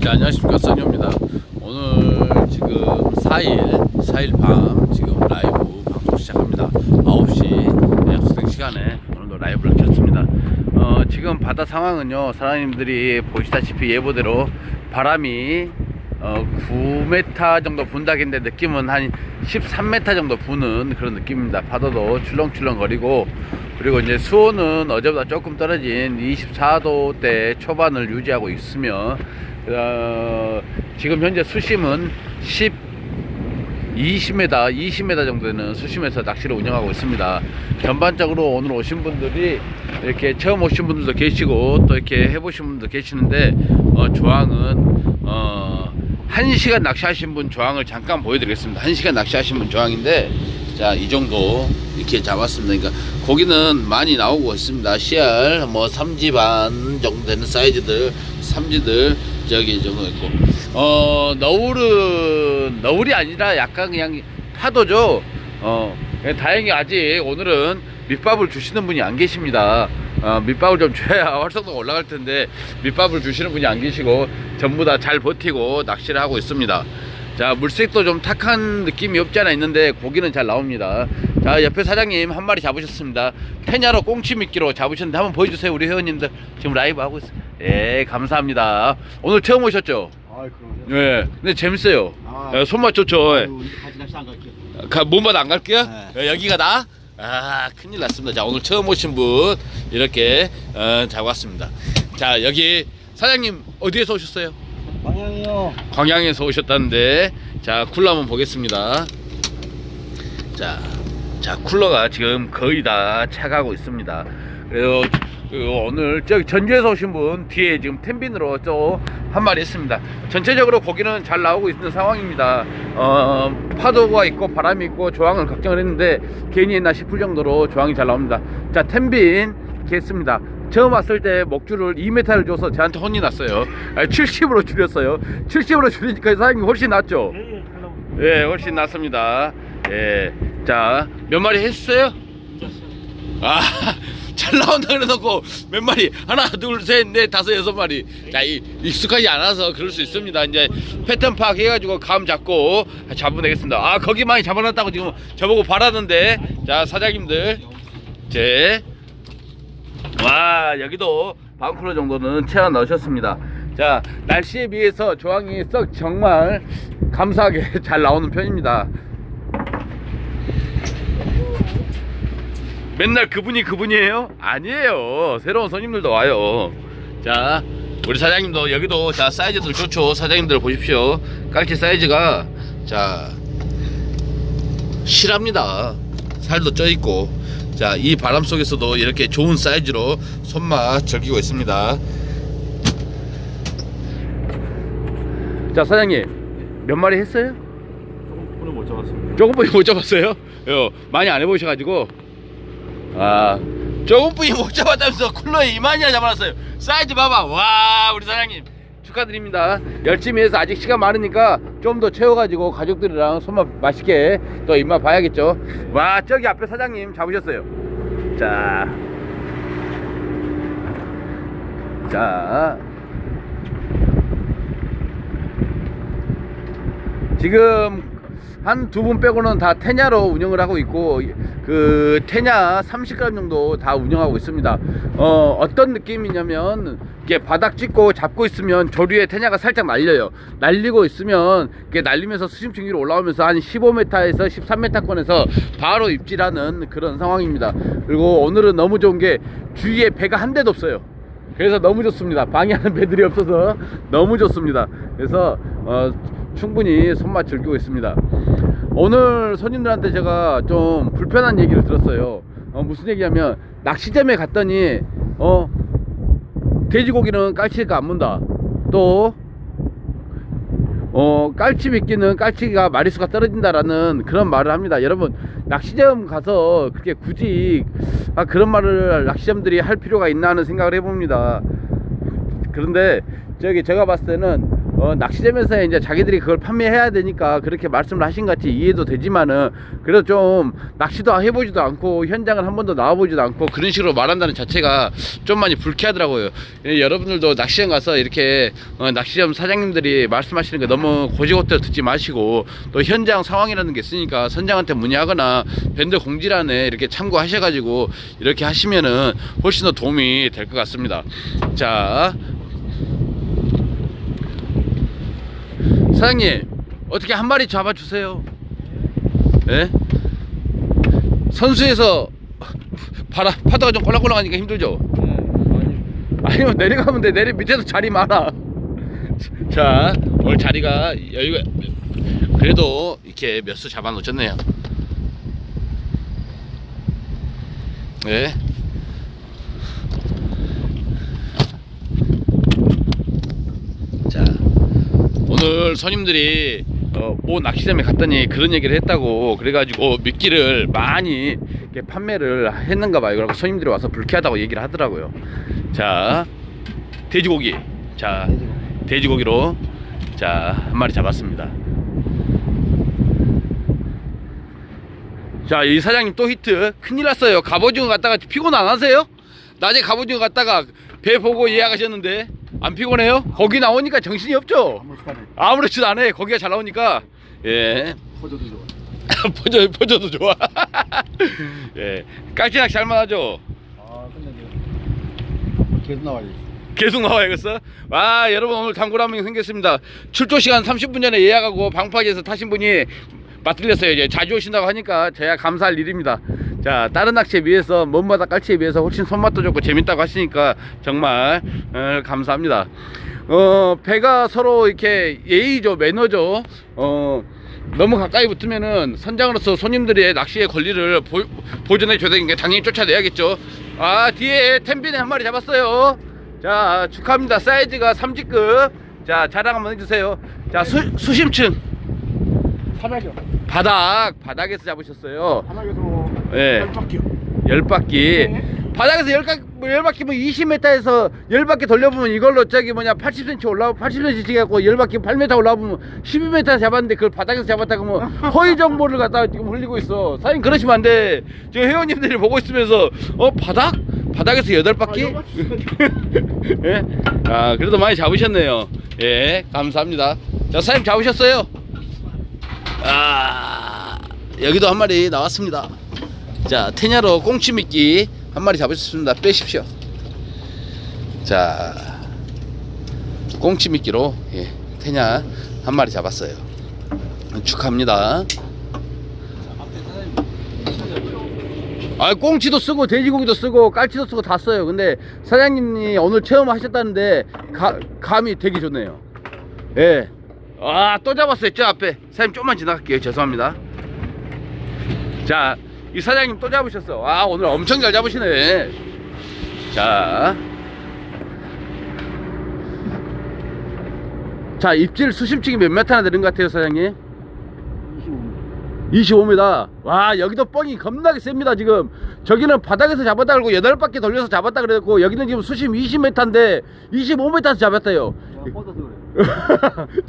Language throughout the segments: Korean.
네, 안녕하십니까, 써니입니다. 오늘 지금 4일 밤 지금 라이브 방송 시작합니다. 9시 약속된 시간에 오늘도 라이브를 켰습니다. 지금 바다 상황은요, 사장님들이 보시다시피 예보대로 바람이 9m 정도 분다긴데 느낌은 한 13m 정도 부는 그런 느낌입니다. 파도도 출렁출렁 거리고, 그리고 이제 수온은 어제보다 조금 떨어진 24도대 초반을 유지하고 있으며, 지금 현재 수심은 20m 정도 되는 수심에서 낚시를 운영하고 있습니다. 전반적으로 오늘 오신 분들이 이렇게 처음 오신 분들도 계시고 또 이렇게 해보신 분들도 계시는데, 조항은 1시간 낚시하신 분 조항을 잠깐 보여드리겠습니다. 1시간 낚시하신 분 조항인데, 자, 이 정도 이렇게 잡았습니다. 그러니까 고기는 많이 나오고 있습니다. 씨알 뭐 3지 반 정도 되는 사이즈들, 3지들 저기 정도 있고, 너울이 아니라 약간 그냥 파도죠. 다행히 아직 오늘은 밑밥을 주시는 분이 안 계십니다. 밑밥을 좀 줘야 활성도가 올라갈 텐데 밑밥을 주시는 분이 안 계시고 전부 다 잘 버티고 낚시를 하고 있습니다. 자, 물색도 좀 탁한 느낌이 없지 않아 있는데 고기는 잘 나옵니다. 자, 옆에 사장님 한 마리 잡으셨습니다. 테냐로 꽁치 미끼로 잡으셨는데 한번 보여주세요. 우리 회원님들 지금 라이브 하고 있어요. 예, 감사합니다. 오늘 처음 오셨죠? 아, 그럼요. 예, 근데 재밌어요. 손맛 좋죠. 같이 낚시 안 갈게요. 몸밭 안 갈게요? 네. 여기가 나? 큰일 났습니다. 자, 오늘 처음 오신 분 이렇게 잡았습니다. 자, 여기 사장님 어디에서 오셨어요? 방향이요. 광양에서 오셨다는데, 자, 쿨러 한번 보겠습니다. 자, 쿨러가 지금 거의 다 차가고 있습니다. 그래서 오늘 저기 전주에서 오신 분 뒤에 지금 텐빈으로 또 한 마리 했습니다. 전체적으로 고기는 잘 나오고 있는 상황입니다. 파도가 있고 바람이 있고 조항을 걱정을 했는데 괜히 했나 싶을 정도로 조항이 잘 나옵니다. 자, 텐빈 이렇게 했습니다. 처음 왔을 때 목줄을 2m를 줘서 저한테 혼이 났어요. 70으로 줄였어요. 70으로 줄이니까 사장님 훨씬 낫죠? 예, 훨씬 낫습니다. 예. 자, 몇 마리 했어요? 잘 나온다 그래놓고 몇 마리? 하나, 둘, 셋, 넷, 다섯, 여섯 마리. 자, 익숙하지 않아서 그럴 수 있습니다. 이제 패턴 파악 해가지고 감 잡고 잡으면 되겠습니다. 거기 많이 잡아놨다고 지금 저보고 바라는데, 자, 사장님들, 와, 여기도 반쿨러 정도는 채워 넣으셨습니다. 자, 날씨에 비해서 조항이 정말 감사하게 잘 나오는 편입니다. 맨날 그분이에요? 아니에요. 새로운 손님들도 와요. 자, 우리 사장님도 여기도 자, 사이즈들 좋죠. 사장님들 보십시오. 깔치 사이즈가 자, 실합니다. 살도 쪄있고. 자, 이 바람 속에서도 이렇게 좋은 사이즈로 손맛 즐기고 있습니다. 자, 사장님 몇 마리 했어요? 조금 못 잡았습니다. 조금뿐이 못 잡았어요? 많이 안 해보셔가지고. 조금뿐이 못 잡았다면서 쿨러에 이만이나 잡아놨어요. 사이즈 봐봐. 와, 우리 사장님 축하드립니다. 열심히 해서 아직 시간 많으니까 좀 더 채워가지고 가족들이랑 손맛 맛있게 또 입맛 봐야겠죠. 와, 저기 앞에 사장님 잡으셨어요. 자, 지금 한 두 분 빼고는 다 테냐로 운영을 하고 있고, 그 테냐 30g 정도 다 운영하고 있습니다. 어떤 느낌이냐면, 이게 바닥 찍고 잡고 있으면 조류에 테냐가 살짝 날려요. 날리고 있으면 이게 날리면서 수심층 위로 올라오면서 한 15m에서 13m권에서 바로 입질하는 그런 상황입니다. 그리고 오늘은 너무 좋은 게 주위에 배가 한 대도 없어요. 그래서 너무 좋습니다. 방해하는 배들이 없어서 너무 좋습니다. 그래서 충분히 손맛 즐기고 있습니다. 오늘 손님들한테 제가 좀 불편한 얘기를 들었어요. 무슨 얘기냐면, 낚시점에 갔더니 돼지고기는 깔치가 안 문다, 또 깔치 미끼는 깔치가 마리수가 떨어진다라는 그런 말을 합니다. 여러분, 낚시점 가서 그렇게 굳이 그런 말을 낚시점들이 할 필요가 있나 하는 생각을 해봅니다. 그런데 제가 봤을 때는 낚시점에서 이제 자기들이 그걸 판매해야 되니까 그렇게 말씀을 하신 것 같이 이해도 되지만은, 그래도 좀 낚시도 해보지도 않고 현장을 한 번도 나와보지도 않고 그런 식으로 말한다는 자체가 좀 많이 불쾌하더라고요. 여러분들도 낚시점 가서 이렇게 낚시점 사장님들이 말씀하시는 거 너무 고지고대로 듣지 마시고, 또 현장 상황이라는 게 있으니까 선장한테 문의하거나 밴드 공지란에 이렇게 참고하셔가지고 이렇게 하시면은 훨씬 더 도움이 될 것 같습니다. 자, 사장님 어떻게 한 마리 잡아주세요. 예? 선수에서 파도가 좀 꼴랑꼴랑하니까 힘들죠? 아니면 내려가면 돼. 밑에도 자리 많아. 자, 오늘 자리가 여유가, 그래도 이렇게 몇 수 잡아 놓으셨네요. 예. 자, 오늘 손님들이 모 낚시점에 갔더니 그런 얘기를 했다고, 그래가지고 미끼를 많이 이렇게 판매를 했는가 봐요. 그래서 손님들이 와서 불쾌하다고 얘기를 하더라고요. 자, 돼지고기. 자, 돼지고기로 자, 한 마리 잡았습니다. 자, 이 사장님 또 히트. 큰일 났어요. 갑오징어 갔다가 피곤 안 하세요? 낮에 갑오징어 갔다가 배 보고 예약하셨는데 안 피곤해요? 거기 나오니까 정신이 없죠? 아무렇지도 않아요. 거기가 잘 나오니까. 예. 포저도 좋아. 포저도 좋아. 예. 깔치낚시 할만하죠? 아, 근데 계속 나와야지. 계속 나와야겠어? 와, 여러분 오늘 단골함이 생겼습니다. 출조 시간 30분 전에 예약하고 방파제에서 타신 분이 맞들렸어요. 이제 자주 오신다고 하니까 저야 감사할 일입니다. 자, 다른 낚시에 비해서 먼바다 깔치에 비해서 훨씬 손맛도 좋고 재밌다고 하시니까 정말 감사합니다. 배가 서로 이렇게 예의죠, 매너죠. 너무 가까이 붙으면은 선장으로서 손님들의 낚시의 권리를 보존해 줘야 되니까 당연히 쫓아내야겠죠. 아, 뒤에 텐빈에 한 마리 잡았어요. 자, 축하합니다. 사이즈가 3지급. 자, 자랑 한번 해주세요. 자, 수심층 바닥에서 잡으셨어요. 바닥에서 예. 10바퀴요. 10바퀴. 바닥에서 10바퀴면 20m에서 10바퀴 돌려보면 이걸로 저기 80cm 올라오고 80cm 찍어갖고 10바퀴 8m 올라오면 12m 잡았는데 그걸 바닥에서 잡았다 그러면 허위 정보를 갖다가 지금 흘리고 있어. 사장님 그러시면 안 돼. 지금 회원님들이 보고 있으면서 바닥에서 8바퀴? 예? 아, 그래도 많이 잡으셨네요. 예, 감사합니다. 자, 사장님 잡으셨어요? 아, 여기도 한 마리 나왔습니다. 자, 테냐로 꽁치미끼 한 마리 잡으셨습니다. 빼십시오. 자, 꽁치미끼로 테냐 한 마리 잡았어요. 축하합니다. 아, 꽁치도 쓰고 돼지고기도 쓰고 깔치도 쓰고 다 써요. 근데 사장님이 오늘 체험하셨다는데 감이 되게 좋네요. 예. 아, 또 잡았어요. 저 앞에 사장님 좀만 지나갈게요. 죄송합니다. 자, 이 사장님 또 잡으셨어. 아, 오늘 엄청 잘 잡으시네. 자, 입질 수심층이 몇 메타나 되는 것 같아요, 사장님? 25m. 와, 여기도 뻥이 겁나게 셉니다. 지금 저기는 바닥에서 잡았다 그러고 8바퀴 돌려서 잡았다 그랬고, 여기는 지금 수심 20m인데 25m에서 잡았다요.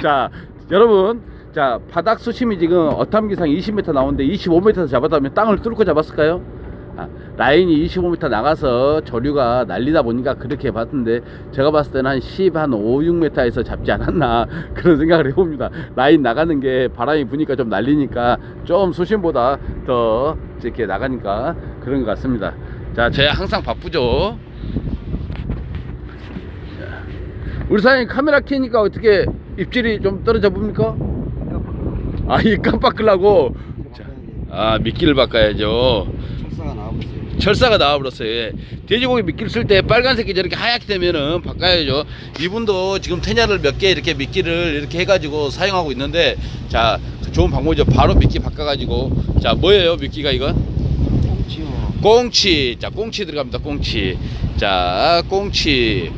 자, 여러분, 자, 바닥 수심이 지금 어탐기상 20m 나오는데 25m에서 잡았다면 땅을 뚫고 잡았을까요? 아, 라인이 25m 나가서 조류가 날리다 보니까 그렇게 봤는데, 제가 봤을 때는 한 5, 6m에서 잡지 않았나 그런 생각을 해봅니다. 라인 나가는 게 바람이 부니까 좀 날리니까 좀 수심보다 더 이렇게 나가니까 그런 것 같습니다. 자, 제가 항상 바쁘죠. 우리 사장님 카메라 켜니까 어떻게 입질이 좀 떨어져 봅니까? 아, 이 깜빡하려고. 아, 미끼를 바꿔야죠. 철사가 나와버렸어요. 철사가 나와버렸어요. 예. 돼지고기 미끼를 쓸 때 빨간색이 저렇게 하얗게 되면은 바꿔야죠. 이분도 지금 테냐를 몇 개 이렇게 미끼를 이렇게 해가지고 사용하고 있는데, 자, 좋은 방법이죠. 바로 미끼 바꿔가지고. 자, 뭐예요 미끼가 이건? 꽁치요. 꽁치. 자, 꽁치 들어갑니다. 꽁치. 자, 꽁치.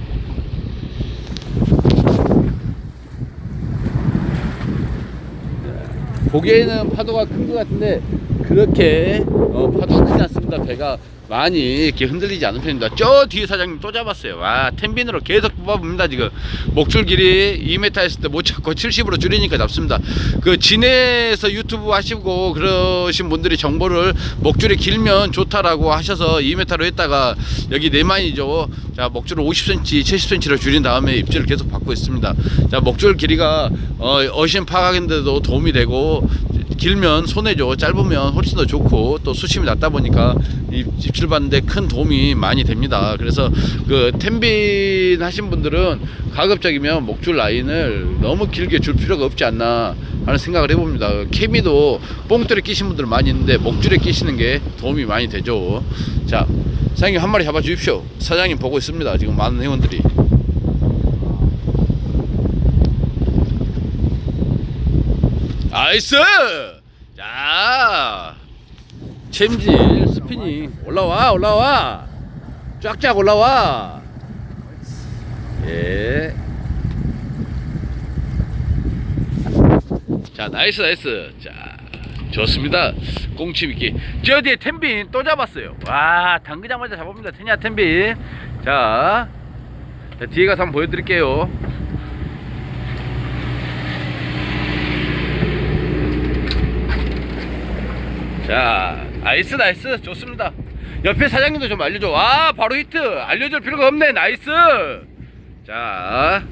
보기에는 파도가 큰 것 같은데 그렇게 파도가 크지 않습니다. 배가 많이 이렇게 흔들리지 않은 편입니다. 저 뒤에 사장님 또 잡았어요. 와, 텐빈으로 계속 뽑아봅니다. 지금 목줄 길이 2m 했을 때 못 잡고 70으로 줄이니까 잡습니다. 그 진해에서 유튜브 하시고 그러신 분들이 정보를 목줄이 길면 좋다라고 하셔서 2m로 했다가 여기 내만이죠. 자, 목줄을 50cm 70cm로 줄인 다음에 입질을 계속 받고 있습니다. 자, 목줄 길이가 어신 파악인데도 도움이 되고, 길면 손해죠. 짧으면 훨씬 더 좋고 또 수심이 낮다 보니까 입질 받는데 큰 도움이 많이 됩니다. 그래서 그 텐빈 하신 분들은 가급적이면 목줄 라인을 너무 길게 줄 필요가 없지 않나 하는 생각을 해봅니다. 케미도 뽕돌에 끼신 분들 많이 있는데 목줄에 끼시는 게 도움이 많이 되죠. 자, 사장님 한 마리 잡아 주십시오. 사장님 보고 있습니다. 지금 많은 회원들이. 나이스! 자, 챔질 스피닝 올라와 쫙쫙 올라와. 예. 자, 나이스. 자, 좋습니다. 꽁치 미끼. 저 뒤에 텐빈 또 잡았어요. 와, 당기자마자 잡아봅니다. 테냐 텐빈. 자, 뒤에 가서 한번 보여드릴게요. 자, 나이스. 좋습니다. 옆에 사장님도 좀 알려줘. 아, 바로 히트. 알려줄 필요가 없네. 나이스. 자,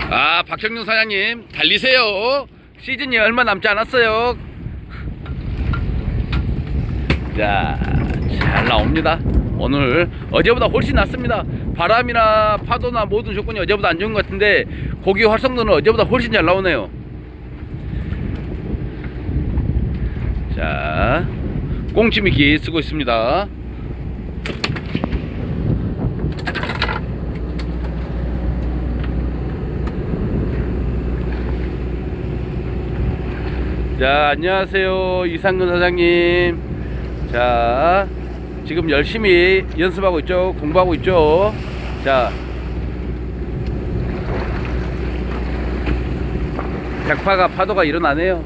아, 박형준 사장님 달리세요. 시즌이 얼마 남지 않았어요. 자, 잘 나옵니다. 오늘 어제보다 훨씬 낫습니다. 바람이나 파도나 모든 조건이 어제보다 안 좋은 것 같은데 고기 활성도는 어제보다 훨씬 잘 나오네요. 자, 꽁치 미끼 쓰고 있습니다. 자, 안녕하세요, 이상근 사장님. 자, 지금 열심히 연습하고 있죠. 공부하고 있죠. 자, 백파가 파도가 일어나네요.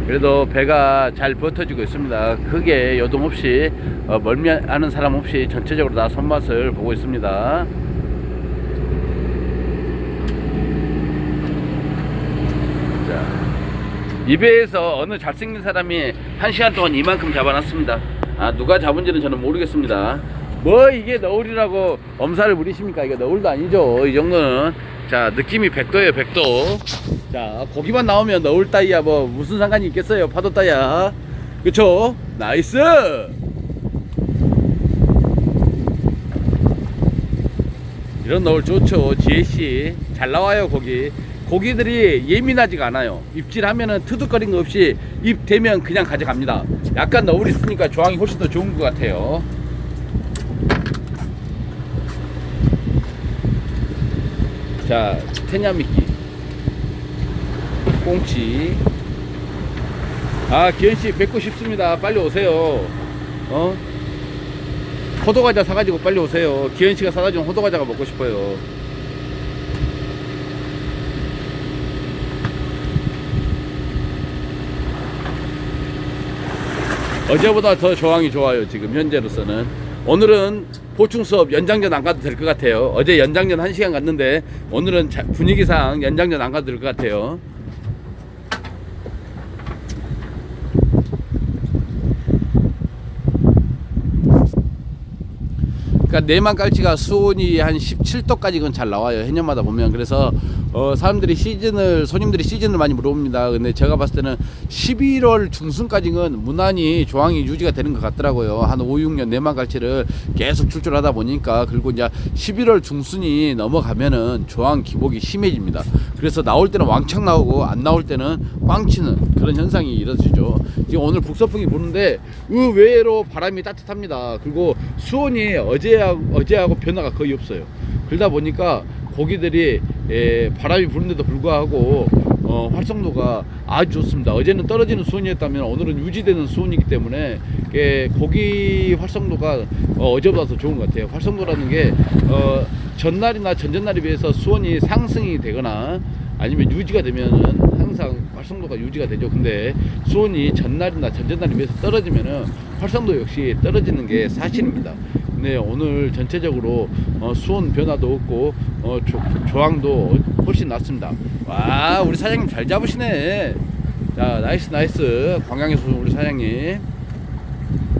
그래도 배가 잘 버텨주고 있습니다. 크게 요동 없이 멀미하는 사람 없이 전체적으로 다 손맛을 보고 있습니다. 이 배에서 어느 잘생긴 사람이 1시간 동안 이만큼 잡아놨습니다. 아, 누가 잡은지는 저는 모르겠습니다. 뭐 이게 너울이라고 엄살을 부리십니까? 이게 너울도 아니죠. 이 정도는. 자, 느낌이 100도예요 100도. 자, 고기만 나오면 너울 따위야 뭐 무슨 상관이 있겠어요. 파도 따위야. 그쵸? 나이스. 이런 너울 좋죠. 지혜씨 잘 나와요. 고기들이 예민하지가 않아요. 입질하면은 트득거린 거 없이 입 대면 그냥 가져갑니다. 약간 너울이 있으니까 조항이 훨씬 더 좋은 것 같아요. 자, 테냐 미끼 꽁치. 아, 기현씨 뵙고 싶습니다. 빨리 오세요. 호두과자 사가지고 빨리 오세요. 기현씨가 사다 준 호두과자가 먹고 싶어요. 어제보다 더 조항이 좋아요. 지금 현재로서는. 오늘은 보충 수업 연장전 안 가도 될 것 같아요. 어제 연장전 1시간 갔는데 오늘은 분위기상 연장전 안 가도 될 것 같아요. 그러니까 내만 깔치가 수온이 한 17도까지는 잘 나와요. 해년마다 보면. 그래서 사람들이 손님들이 시즌을 많이 물어봅니다. 근데 제가 봤을 때는 11월 중순까지는 무난히 조항이 유지가 되는 것 같더라고요. 한 5, 6년 내만 깔치를 계속 출출하다 보니까. 그리고 이제 11월 중순이 넘어가면은 조항 기복이 심해집니다. 그래서 나올 때는 왕창 나오고 안 나올 때는 꽝 치는 그런 현상이 이루어지죠. 지금 오늘 북서풍이 부는데 의외로 바람이 따뜻합니다. 그리고 수온이 어제하고 변화가 거의 없어요. 그러다 보니까 고기들이 바람이 부는데도 불구하고 활성도가 아주 좋습니다. 어제는 떨어지는 수온이었다면 오늘은 유지되는 수온이기 때문에 고기 활성도가 어제보다 더 좋은 것 같아요. 활성도라는 게 전날이나 전전날에 비해서 수온이 상승이 되거나 아니면 유지가 되면은 항상 활성도가 유지가 되죠. 근데 수온이 전날이나 전전날에 비해서 떨어지면은 활성도 역시 떨어지는 게 사실입니다. 근데 오늘 전체적으로 수온 변화도 없고 조항도 훨씬 낮습니다. 와, 우리 사장님 잘 잡으시네. 자, 나이스 광양에서 우리 사장님.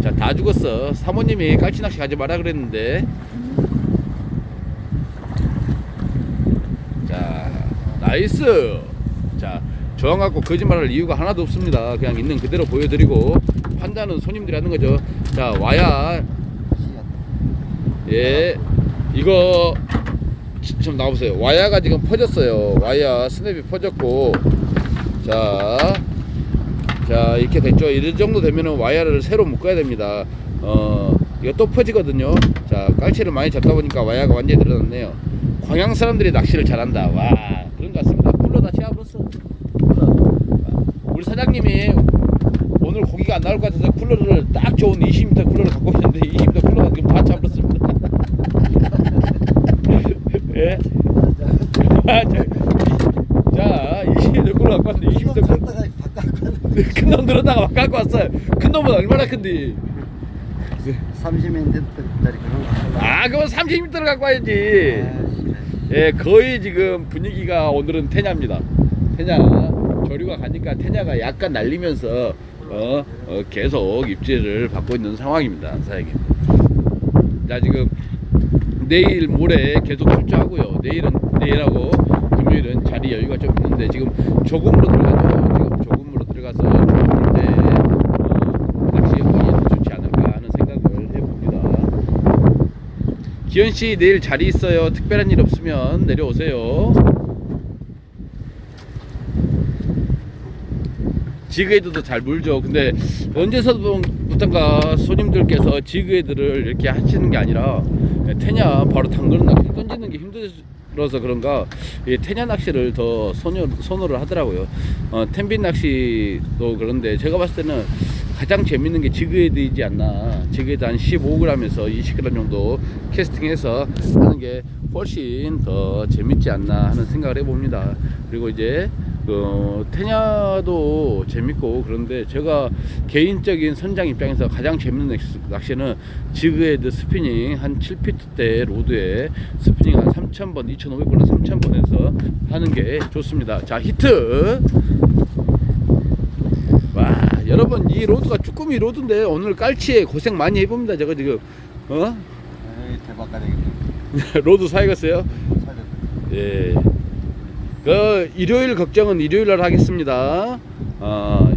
자, 다 죽었어. 사모님이 깔치낚시 가지 마라 그랬는데. 자, 나이스. 자, 저항 갖고 거짓말할 이유가 하나도 없습니다. 그냥 있는 그대로 보여드리고 판단은 손님들이 하는 거죠. 자, 와야. 예, 이거 좀 나와보세요. 와야가 지금 퍼졌어요. 와야 스냅이 퍼졌고, 자 이렇게 됐죠. 이 정도 되면은 와야를 새로 묶어야 됩니다. 이거 또 퍼지거든요. 자, 깔치를 많이 잡다 보니까 와야가 완전히 늘어났네요. 광양 사람들이 낚시를 잘한다. 와, 그런 것 같습니다. 쿨러 다 채워버렸어. 우리 사장님이 오늘 고기가 안 나올 것 같아서 쿨러를 딱 좋은 20m 쿨러를 갖고 있는데 20m 쿨러가 지금 다 차버렸습니다. 예? 자, 20m 쿨러 갖고 왔는데 20m 쿨러 큰 놈 들었다가 막 갖고 왔어요. 큰 놈은 얼마나 큰디? 30m짜리 그런 거. 아, 그럼 30m를 갖고 와야지. 예, 거의 지금 분위기가 오늘은 태냐입니다. 태냐 조류가 가니까 태냐가 약간 날리면서 계속 입질을 받고 있는 상황입니다, 사장님. 자, 지금 내일 모레 계속 출조하고요. 내일하고 금요일은 자리 여유가 좀 있는데 지금 조금으로 들어가죠. 지금 조금으로 들어가서 조금 때 낚시 여건이 더 좋지 않을까 하는 생각을 해봅니다. 기현 씨 내일 자리 있어요. 특별한 일 없으면 내려오세요. 지그헤드도 잘 물죠. 근데 언제서부턴가 손님들께서 지그헤드를 이렇게 하시는 게 아니라 태냐 바로 당근 낚시 던지는 게 힘들어서 그런가 태냐 낚시를 더 선호를 하더라고요. 텐빈 낚시도 그런데 제가 봤을 때는 가장 재밌는 게 지그헤드이지 않나. 지그헤드 한 15g에서 20g 정도 캐스팅해서 하는 게 훨씬 더 재밌지 않나 하는 생각을 해봅니다. 그리고 이제 태냐도 재밌고 그런데 제가 개인적인 선장 입장에서 가장 재밌는 낚시는 지그헤드 스피닝 한 7피트대 로드에 스피닝 한 3000번, 2500번에 3000번에서 하는 게 좋습니다. 자, 히트. 와, 여러분 이 로드가 쭈꾸미 로드인데 오늘 깔치에 고생 많이 해봅니다. 제가 지금 에이, 대박 가되겠네. 로드 사야겠어요. 예. 일요일 걱정은 일요일날 하겠습니다.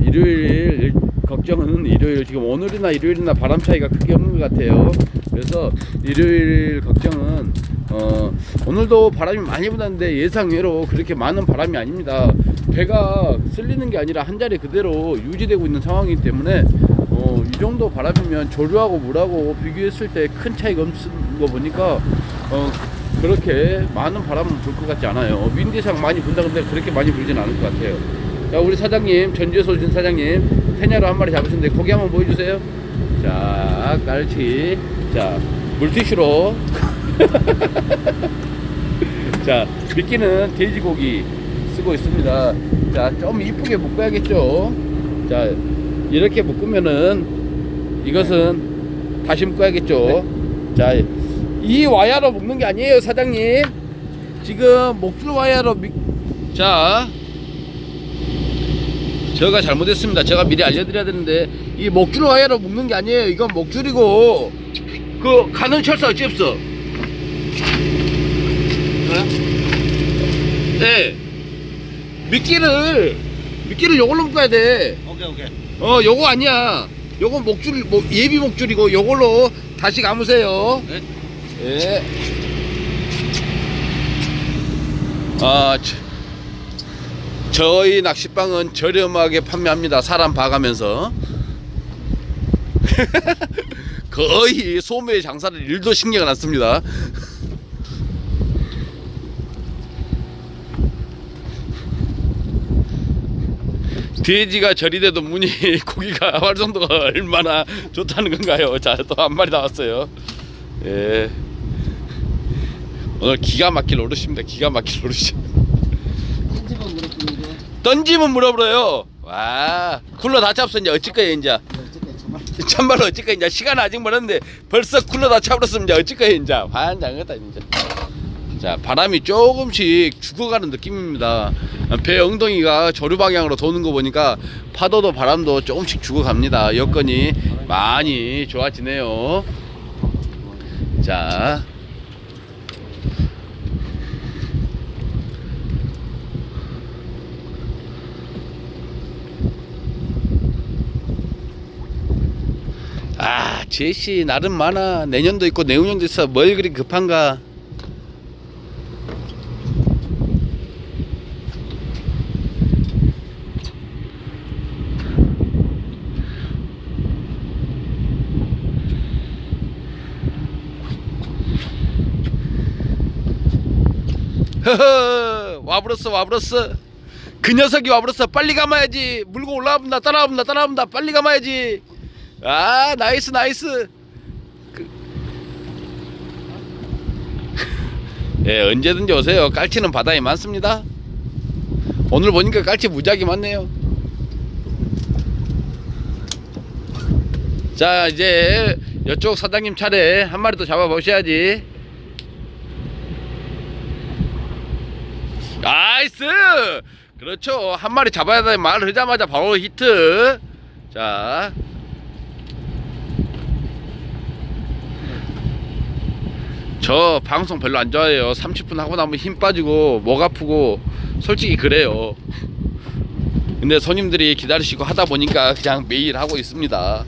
일요일 걱정은 일요일, 지금 오늘이나 일요일이나 바람 차이가 크게 없는 것 같아요. 그래서 일요일 걱정은 오늘도 바람이 많이 부는데 예상외로 그렇게 많은 바람이 아닙니다. 배가 쓸리는 게 아니라 한 자리 그대로 유지되고 있는 상황이기 때문에 이 정도 바람이면 조류하고 물하고 비교했을 때 큰 차이가 없는 거 보니까 그렇게 많은 바람은 불 것 같지 않아요. 윈디상 많이 분다 근데 그렇게 많이 불진 않을 것 같아요. 자, 우리 사장님, 전주에서 오신 사장님, 태냐로 한 마리 잡으셨는데 고기 한번 보여주세요. 자, 깔치. 자, 물티슈로. 자, 미끼는 돼지고기 쓰고 있습니다. 자, 좀 이쁘게 묶어야겠죠. 자, 이렇게 묶으면은 이것은 다시 묶어야겠죠. 자, 이 와야로 묶는 게 아니에요, 사장님. 지금 목줄 와야로 자, 제가 잘못했습니다. 제가 미리 알려드려야 되는데 이 목줄 와야로 묶는 게 아니에요. 이건 목줄이고 그 가는 철사 어찌 없어? 네. 미끼를 요걸로 묶어야 돼. 오케이. 요거 아니야. 요거 목줄, 예비 목줄이고 요걸로 다시 감으세요. 네. 예. 저희 낚시방은 저렴하게 판매합니다. 사람 봐가면서. 거의 소매 장사를 일도 신경을 안 씁니다. 돼지가 절이 돼도 무늬 고기가 활성도가 얼마나 좋다는 건가요? 자, 또 한 마리 나왔어요. 예. 오늘 기가 막힐 어르신입니다. 기가 막힐 어르신. 던지면 물어버려요. 와, 쿨러 다 잡았어. 이제 어찌 거야 이제. 참말로 어찌 거야 이제. 시간 아직 멀었는데 벌써 쿨러 다 차버렸으면 이제 어찌 거야 이제. 환장하다 이제. 자, 바람이 조금씩 죽어가는 느낌입니다. 배 엉덩이가 조류 방향으로 도는 거 보니까 파도도 바람도 조금씩 죽어갑니다. 여건이 많이 좋아지네요. 자, 아, 제시 나름 많아. 내년도 있고 내후년도 있어. 뭘 그리 급한가. 허허, 와버렸어. 그 녀석이 와버렸어. 빨리 감아야지. 물고 올라온다. 따라온다. 빨리 감아야지. 아, 나이스. 예, 언제든지 오세요. 깔치는 바다에 많습니다. 오늘 보니까 깔치 무지하게 많네요. 자, 이제 이쪽 사장님 차례 한 마리 더 잡아 보셔야지. 나이스. 그렇죠. 한 마리 잡아야 돼. 말 하자마자 바로 히트. 자, 저 방송 별로 안 좋아해요. 30분 하고 나면 힘 빠지고 목 아프고 솔직히 그래요. 근데 손님들이 기다리시고 하다 보니까 그냥 매일 하고 있습니다.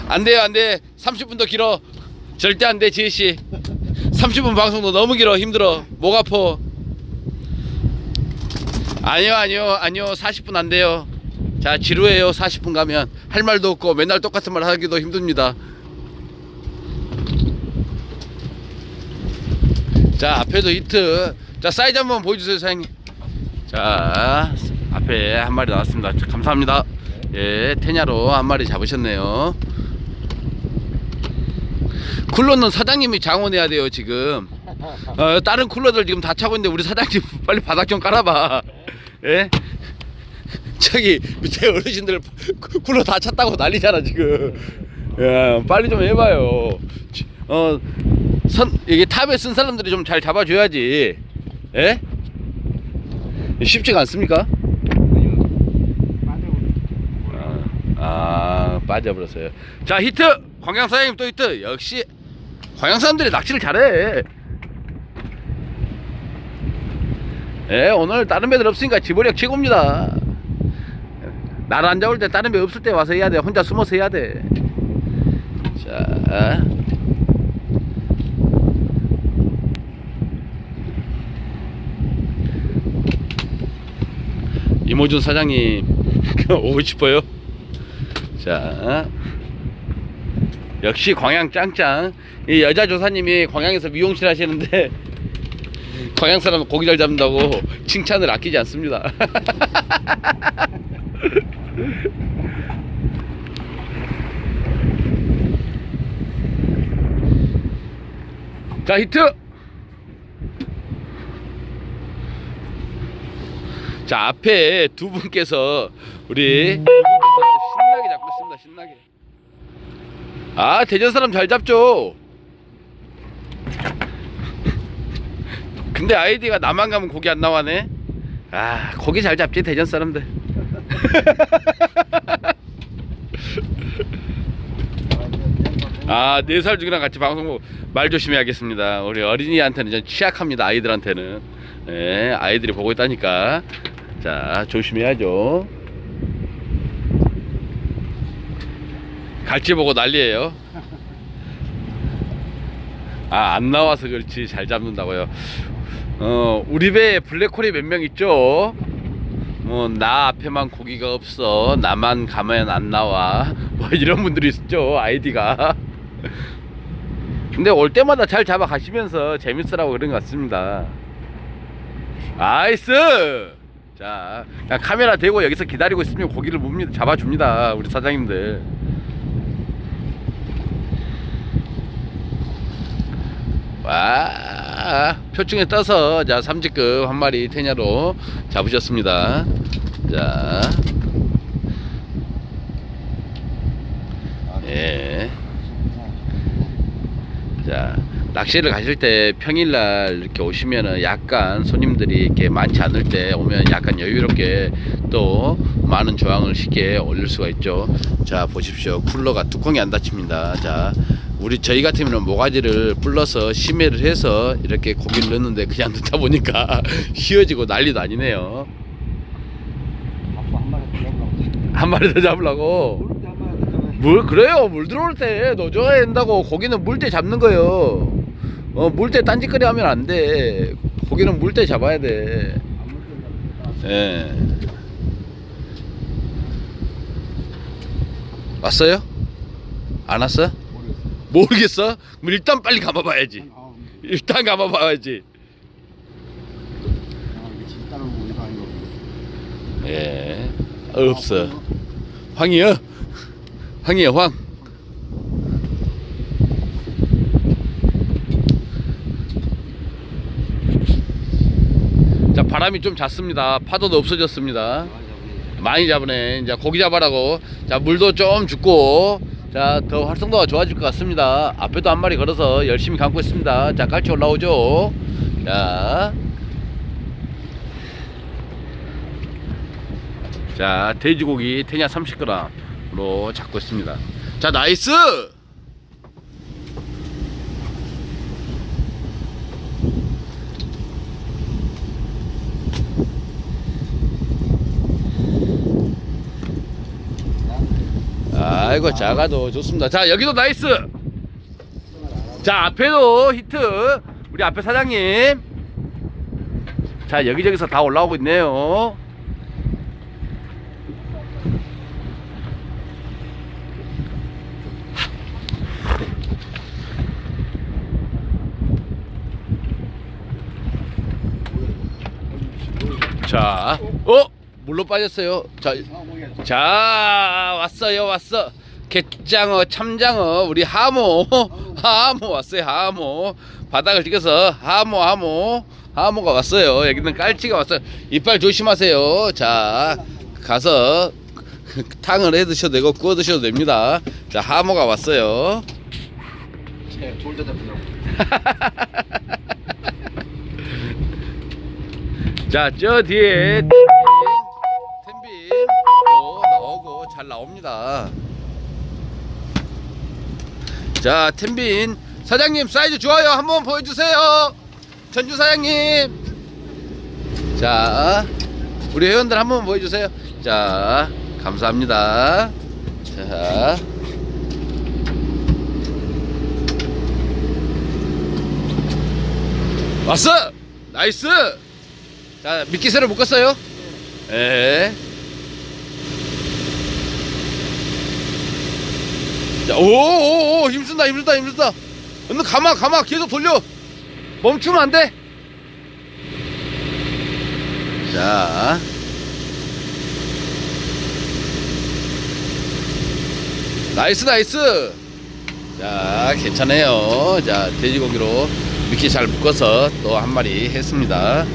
안 돼요. 30분 더 길어. 절대 안 돼, 지혜씨. 30분 방송도 너무 길어. 힘들어. 목 아파. 아니요. 40분 안 돼요. 자, 지루해요. 40분 가면 할 말도 없고 맨날 똑같은 말 하기도 힘듭니다. 자, 앞에도 히트. 자, 사이즈 한번 보여주세요, 사장님. 자, 앞에 한 마리 나왔습니다. 감사합니다. 예, 테냐로 한 마리 잡으셨네요. 쿨러는 사장님이 장원해야 돼요, 지금. 다른 쿨러들 지금 다 차고 있는데 우리 사장님 빨리 바닥 좀 깔아봐. 예? 저기 밑에 어르신들 쿨러 다 찼다고 난리잖아 지금. 야, 빨리 좀 해봐요. 이게 탑에 쓴 사람들이 좀 잘 잡아줘야지. 예? 쉽지가 않습니까? 빠져버렸어요. 자, 히트! 광양 사장님 또 히트! 역시 광양 사람들이 낚시를 잘해. 예, 오늘 다른 배들 없으니까 지보력 최고입니다. 나를 안 잡을 때 다른 배 없을 때 와서 해야 돼. 혼자 숨어서 해야 돼. 자, 이모준 사장님 오고 싶어요. 자, 역시 광양 짱짱. 이 여자 조사님이 광양에서 미용실 하시는데 광양 사람은 고기 잘 잡는다고 칭찬을 아끼지 않습니다. 자, 히트. 자, 앞에 두 분께서 신나게 잡고 있습니다. 신나게. 아, 대전 사람 잘 잡죠. 근데 아이디가 나만 가면 고기 안 나와네. 아, 고기 잘 잡지 대전 사람들. 아, 4살 중이랑 같이 방송 보고 말 조심해야겠습니다. 우리 어린이한테는 좀 취약합니다. 아이들한테는. 예, 아이들이 보고 있다니까. 자, 조심해야죠. 갈치 보고 난리예요. 아, 안 나와서 그렇지 잘 잡는다고요. 우리 배에 블랙홀이 몇 명 있죠. 나 앞에만 고기가 없어, 나만 가면 안 나와, 뭐 이런 분들이 있죠, 아이디가. 근데 올 때마다 잘 잡아 가시면서 재밌으라고 그런 것 같습니다. 나이스. 자, 그냥 카메라 대고 여기서 기다리고 있으면 고기를 잡아줍니다, 우리 사장님들. 와. 자, 표층에 떠서 자, 삼지급 한 마리 테냐로 잡으셨습니다. 자, 예. 자, 낚시를 가실 때 평일날 이렇게 오시면은 약간 손님들이 이렇게 많지 않을 때 오면 약간 여유롭게 또 많은 조항을 쉽게 올릴 수가 있죠. 자, 보십시오. 쿨러가 뚜껑이 안 닫힙니다. 자, 저희 같으면 모가지를 불러서 심해를 해서 이렇게 고기를 넣는데 그냥 넣다 보니까 휘어지고 난리도 아니네요. 아빠 한 마리 더 잡으라고. 한 마리 더 잡으려고. 모를 때한 마리 더 잡아야지. 물 그래요. 물 들어올 때 넣어줘야 된다고. 고기는 물 때 잡는 거요. 물 때 딴짓거리 하면 안 돼. 고기는 물 때 잡아야 돼. 안 물때 잡으니까. 예. 왔어요? 안 왔어? 모르겠어. 모르겠어? 그럼 일단 빨리 감아봐야지. 아, 일단 감아봐야지. 이게 진짜로 우리가 아니고. 예. 없어. 황이요? 황이요, 황. 자, 바람이 좀 잤습니다. 파도도 없어졌습니다. 많이 잡으네. 이제 고기 잡아라고. 자, 물도 좀 죽고. 자, 더 활성도가 좋아질 것 같습니다. 앞에도 한 마리 걸어서 열심히 감고 있습니다. 자, 깔치 올라오죠. 자. 자, 돼지고기 테냐 30g으로 잡고 있습니다. 자, 나이스! 아이고, 작아도 좋습니다. 자, 여기도 나이스! 자, 앞에도 히트! 우리 앞에 사장님. 자, 여기저기서 다 올라오고 있네요. 자, 물로 빠졌어요. 자, 왔어요, 왔어. 갯장어, 참장어, 우리 하모, 하모 왔어요, 하모. 바닥을 찍어서 하모가 왔어요. 여기는 깔치가 왔어요. 이빨 조심하세요. 자, 가서 탕을 해 드셔도 되고 구워 드셔도 됩니다. 자, 하모가 왔어요. 좋을 때 잡으려고. 자, 저 뒤에 템빈 또 나오고 잘 나옵니다. 자, 템빈 사장님 사이즈 좋아요. 한번 보여주세요. 전주 사장님. 자, 우리 회원들 한번 보여주세요. 자, 감사합니다. 자, 왔어. 나이스. 자, 미끼새를 묶었어요. 예. 자, 오오오, 힘쓴다. 얼른 감아, 계속 돌려. 멈추면 안 돼. 자, 나이스. 자, 괜찮아요. 자, 돼지고기로 미끼 잘 묶어서 또 한 마리 했습니다.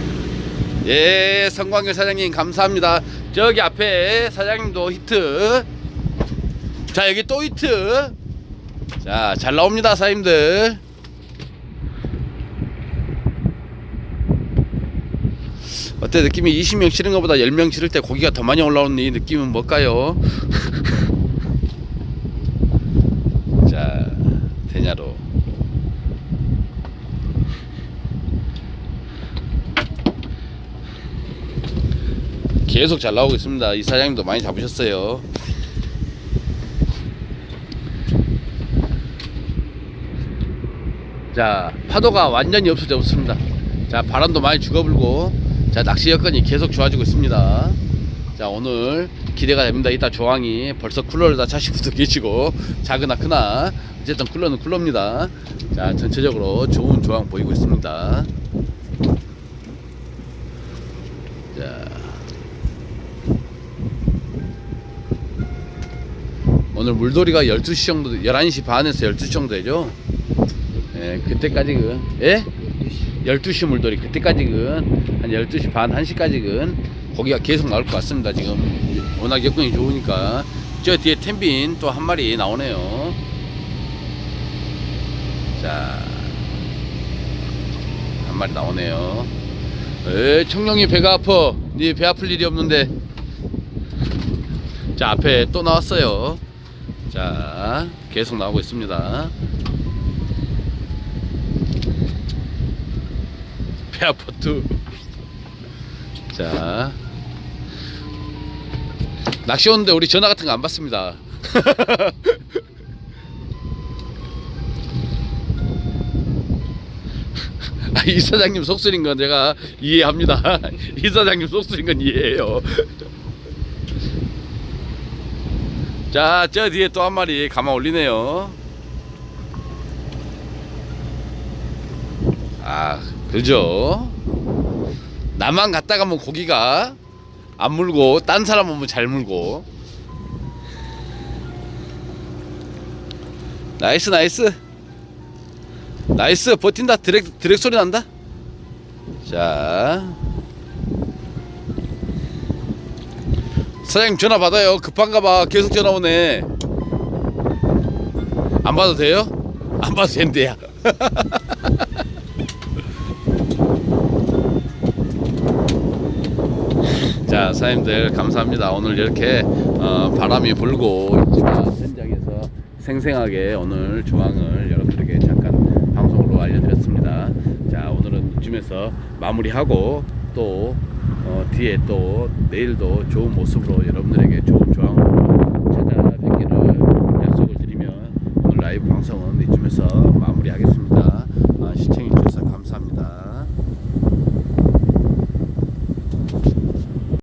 예, 성광길 사장님 감사합니다. 저기 앞에 사장님도 히트. 자, 여기 또 히트. 자, 잘 나옵니다 사장님들. 어때 느낌이? 20명 치는 것보다 10명 치를 때 고기가 더 많이 올라오는 이 느낌은 뭘까요? 자, 테냐로 계속 잘 나오고 있습니다. 이 사장님도 많이 잡으셨어요. 자, 파도가 완전히 없어졌습니다. 자, 바람도 많이 죽어불고, 자, 낚시 여건이 계속 좋아지고 있습니다. 자, 오늘 기대가 됩니다. 이따 조항이 벌써 쿨러를 다 차신 분도 계시고, 작으나 크나 어쨌든 쿨러는 쿨러입니다. 자, 전체적으로 좋은 조항 보이고 있습니다. 자, 오늘 물돌이가 12시 정도, 11시 반에서 12시 정도 되죠. 예, 그때까지 예? 12시 물돌이 그때까지는 한 12시 반 1시까지는 고기가 계속 나올 것 같습니다. 지금 워낙 여건이 좋으니까. 저 뒤에 텐빈 또 한 마리 나오네요. 자, 한 마리 나오네요. 청룡이 배가 아파. 네 배 아플 일이 없는데. 자, 앞에 또 나왔어요. 자, 계속 나오고 있습니다. 배 아파 투. 자, 낚시 오는데 우리 전화 같은 거 안 받습니다. 이 사장님 속쓰린 건 제가 이해합니다. 이 사장님 속쓰린 건 이해해요. 자, 저 뒤에 또 한 마리 감아 올리네요. 아, 그죠? 나만 갔다 가면 고기가 안 물고 딴 사람 오면 잘 물고. 나이스 나이스 나이스. 버틴다. 드랙 소리 난다. 자, 사장님 전화 받아요. 급한가봐. 계속 전화 오네. 안 받아도 돼요? 안 받아도 된대야. 자, 사장님들 감사합니다. 오늘 이렇게 바람이 불고 있지만 현장에서 생생하게 오늘 조항을 여러분들에게 잠깐 방송으로 알려드렸습니다. 자, 오늘은 이쯤에서 마무리하고 또 뒤에 또 내일도 좋은 모습으로 여러분들에게 좋은 조항으로 찾아뵙기를 약속을 드리며 오늘 라이브 방송은 이쯤에서